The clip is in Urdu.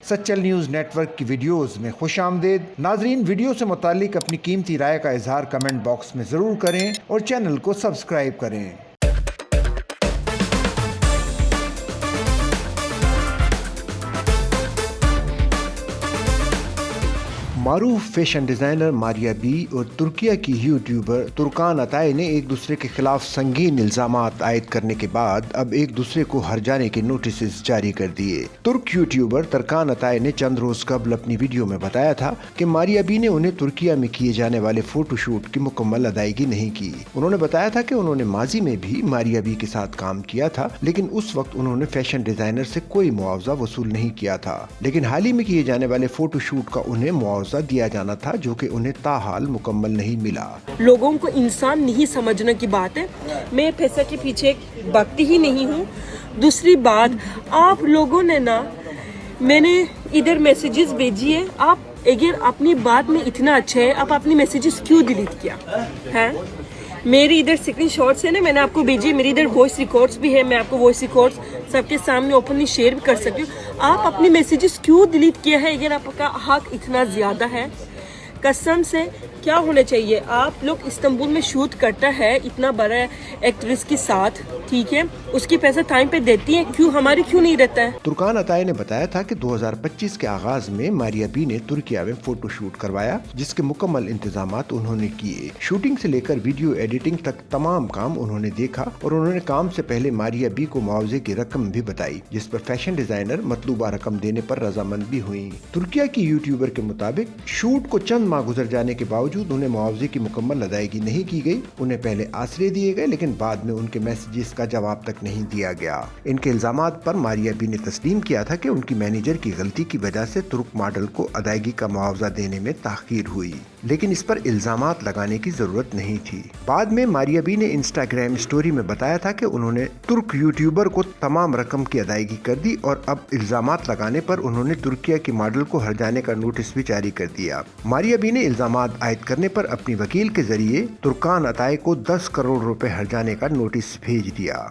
سچل نیوز نیٹ ورک کی ویڈیوز میں خوش آمدید۔ ناظرین، ویڈیو سے متعلق اپنی قیمتی رائے کا اظہار کمنٹ باکس میں ضرور کریں اور چینل کو سبسکرائب کریں۔ معروف فیشن ڈیزائنر ماریا بی اور ترکیہ کی یوٹیوبر ترکان اتائے نے ایک دوسرے کے خلاف سنگین الزامات عائد کرنے کے بعد اب ایک دوسرے کو ہرجانے کے نوٹسز جاری کر دیے۔ ترک یوٹیوبر ترکان اتائے نے چند روز قبل اپنی ویڈیو میں بتایا تھا کہ ماریا بی نے انہیں ترکیہ میں کیے جانے والے فوٹو شوٹ کی مکمل ادائیگی نہیں کی۔ انہوں نے بتایا تھا کہ انہوں نے ماضی میں بھی ماریا بی کے ساتھ کام کیا تھا، لیکن اس وقت انہوں نے فیشن ڈیزائنر سے کوئی معاوضہ وصول نہیں کیا تھا، لیکن حال ہی میں کیے جانے والے فوٹو شوٹ کا انہیں معاوضہ دیا جانا تھا جو کہ انہیں تاحال مکمل نہیں ملا۔ لوگوں کو انسان نہیں سمجھنے کی بات ہے، میں پیسہ کے پیچھے بھاگتی ہی نہیں ہوں۔ دوسری بات، آپ لوگوں نے میں نے ادھر میسیجز بھیجی ہے، آپ اگر اپنی بات میں اتنا اچھا ہے، آپ اپنی میسیجز کیوں ڈیلیٹ کیا ہے؟ میری ادھر اسکرین شاٹس ہے نا، میں نے آپ کو بھیجی، میری ادھر وائس ریکارڈس بھی ہے، میں آپ کو وائس ریکارڈس سب کے سامنے اوپنلی شیئر بھی کر سکتی ہوں۔ آپ اپنی میسیجز کیوں ڈیلیٹ کیا ہے اگر آپ کا حق اتنا زیادہ ہے؟ قسم سے کیا ہونا چاہیے؟ آپ لوگ استنبول میں شوٹ کرتا ہے اتنا بڑا ایکٹریس کے ساتھ، ٹھیک ہے، اس کی پیسہ ٹائم پہ دیتی ہے، کیوں ہماری کیوں نہیں رہتا ہے؟ ترکان اتائے نے بتایا تھا کہ 2025 کے آغاز میں ماریا بی نے ترکیہ میں فوٹو شوٹ کروایا، جس کے مکمل انتظامات انہوں نے کیے۔ شوٹنگ سے لے کر ویڈیو ایڈیٹنگ تک تمام کام انہوں نے دیکھا اور انہوں نے کام سے پہلے ماریا بی کو معاوضے کی رقم بھی بتائی، جس پر فیشن ڈیزائنر مطلوبہ رقم دینے پر رضامند بھی ہوئی۔ ترکیہ کی یوٹیوبر کے مطابق شوٹ کو چند ماہ گزر جانے کے باوجود انہیں معاوضے کی مکمل ادائیگی نہیں کی گئی۔ انہیں پہلے آسرے دیے گئے، لیکن بعد میں ان کے میسیجز کا جواب تک نہیں دیا گیا۔ ان کے الزامات پر ماریا بی نے تسلیم کیا تھا کہ ان کی مینیجر کی غلطی کی وجہ سے ترک ماڈل کو ادائیگی کا معاوضہ دینے میں تاخیر ہوئی، لیکن اس پر الزامات لگانے کی ضرورت نہیں تھی۔ بعد میں ماریا بی نے انسٹاگرام اسٹوری میں بتایا تھا کہ انہوں نے ترک یوٹیوبر کو تمام رقم کی ادائیگی کر دی اور اب الزامات لگانے پر انہوں نے ترکیہ کی ماڈل کو ہرجانے کا نوٹس بھی جاری کر دیا۔ ماریا بی نے الزامات عائد کرنے پر اپنی وکیل کے ذریعے ترکان اتائے کو 10 کروڑ روپے ہرجانے کا نوٹس بھیج دیا۔